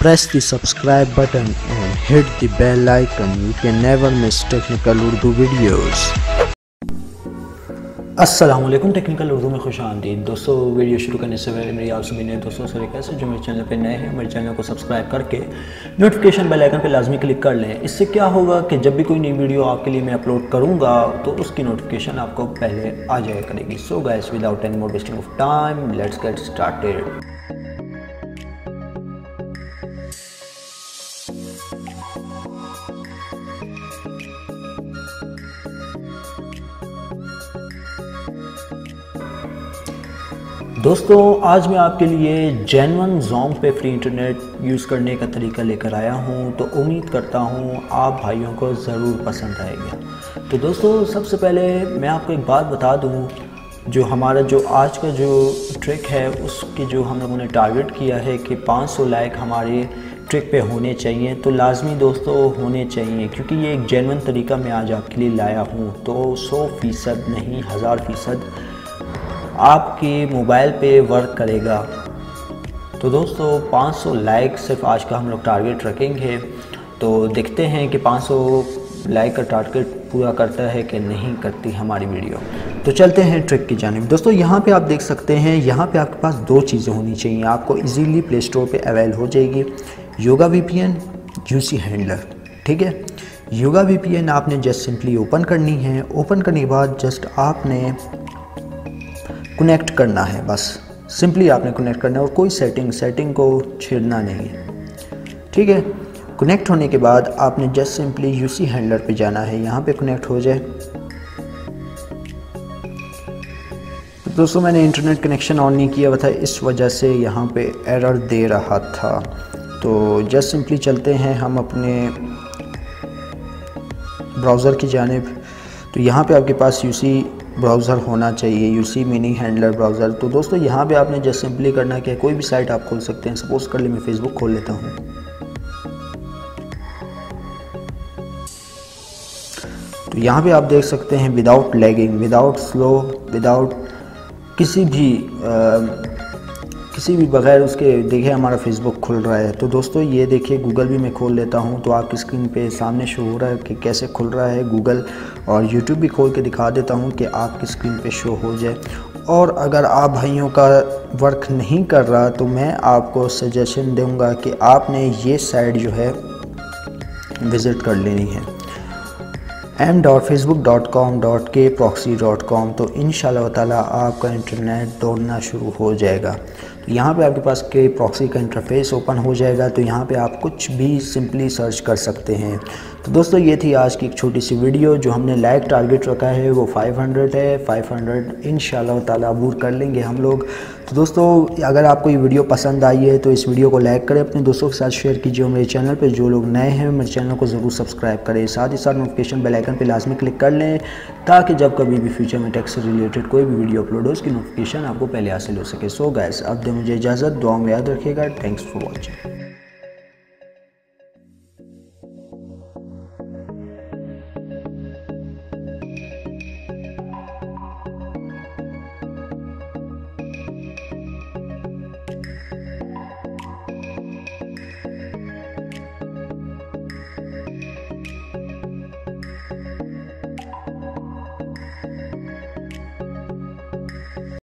Press the subscribe button and hit the bell icon. You can never miss technical Urdu videos. अस्सलाम वालेकुम, technical Urdu में खुश आमदीद। दोस्तों, वीडियो शुरू करने से पहले मेरी आपसे मिलने दोस्तों से रिक्वेस्ट है, जो मेरे चैनल पे नए हैं मेरे चैनल को सब्सक्राइब करके नोटिफिकेशन बेल आइकन पे लाजमी क्लिक कर लें। इससे क्या होगा कि जब भी कोई नई वीडियो आपके लिए मैं अपलोड करूँगा तो उसकी नोटिफिकेशन आपको पहले आ जाया करेगी। So guys, without any more wasting of time, let's get started. दोस्तों, आज मैं आपके लिए जेन्युइन ज़ोम पे फ्री इंटरनेट यूज़ करने का तरीका लेकर आया हूं, तो उम्मीद करता हूं आप भाइयों को ज़रूर पसंद आएगा। तो दोस्तों, सबसे पहले मैं आपको एक बात बता दूं, जो हमारा जो आज का जो ट्रिक है उसकी जो हम लोगों ने टारगेट किया है कि 500 लाइक हमारे ट्रिक पे होने चाहिए, तो लाजमी दोस्तों होने चाहिए, क्योंकि ये एक जेन्युइन तरीका मैं आज आपके लिए लाया हूँ। तो 100% नहीं 1000% आपके मोबाइल पे वर्क करेगा। तो दोस्तों, 500 लाइक सिर्फ आज का हम लोग टारगेट रखेंगे। तो देखते हैं कि 500 लाइक का टारगेट पूरा करता है कि नहीं करती हमारी वीडियो। तो चलते हैं ट्रिक की जानिब। दोस्तों, यहाँ पे आप देख सकते हैं, यहाँ पे आपके पास दो चीज़ें होनी चाहिए, आपको इजीली प्ले स्टोर पे अवेल हो जाएगी। Yoga VPN, UC handler. ठीक है, योगा VPN आपने जस्ट सिंपली ओपन करनी है। ओपन करने के बाद जस्ट आपने कनेक्ट करना है, बस सिंपली आपने कनेक्ट करना है और कोई सेटिंग को छेड़ना नहीं है। ठीक है, कनेक्ट होने के बाद आपने जस्ट सिंपली यूसी हैंडलर पे जाना है, यहाँ पे कनेक्ट हो जाए। तो दोस्तों, मैंने इंटरनेट कनेक्शन ऑन नहीं किया हुआ था, इस वजह से यहाँ पे एरर दे रहा था। तो जस्ट सिंपली चलते हैं हम अपने ब्राउज़र की जानिब। तो यहाँ पे आपके पास यूसी ब्राउज़र होना चाहिए, यूसी मिनी हैंडलर ब्राउज़र। तो दोस्तों, यहाँ पे आपने जस्ट सिंपली करना क्या है, कोई भी साइट आप खोल सकते हैं। सपोज कर ले मैं फेसबुक खोल लेता हूँ। तो यहाँ पे आप देख सकते हैं without lagging, without slow, without किसी भी बगैर उसके देखिए हमारा फेसबुक खुल रहा है। तो दोस्तों, ये देखिए गूगल भी मैं खोल लेता हूँ, तो आपकी स्क्रीन पे सामने शो हो रहा है कि कैसे खुल रहा है गूगल, और यूट्यूब भी खोल के दिखा देता हूँ कि आपकी स्क्रीन पे शो हो जाए। और अगर आप भाइयों का वर्क नहीं कर रहा तो मैं आपको सजेशन दूँगा कि आपने ये साइट जो है विज़िट कर लेनी है, m.facebook.com.kproxy.com। तो इंशाल्लाह ताला आपका इंटरनेट दौड़ना शुरू हो जाएगा। तो यहाँ पे आपके पास के प्रॉक्सी का इंटरफेस ओपन हो जाएगा। तो यहाँ पे आप कुछ भी सिंपली सर्च कर सकते हैं। तो दोस्तों, ये थी आज की एक छोटी सी वीडियो। जो हमने लाइक टारगेट रखा है वो 500 है। 500 इंशाल्लाह ताला अबूर कर लेंगे हम लोग। तो दोस्तों, अगर आपको ये वीडियो पसंद आई है तो इस वीडियो को लाइक करें, अपने दोस्तों के साथ शेयर कीजिए। मेरे चैनल पे जो लोग नए हैं मेरे चैनल को ज़रूर सब्सक्राइब करें। साथ ही साथ नोटिफिकेशन बेल आइकन पे लाजमी क्लिक कर लें, ताकि जब कभी भी फ्यूचर में टेक से रिलेटेड कोई भी वीडियो अपलोड हो उसकी नोटिफिकेशन आपको पहले हासिल हो सके। सो गाइस, अब दे मुझे इजाज़त, दुआ में याद रखिएगा। Thanks for watching.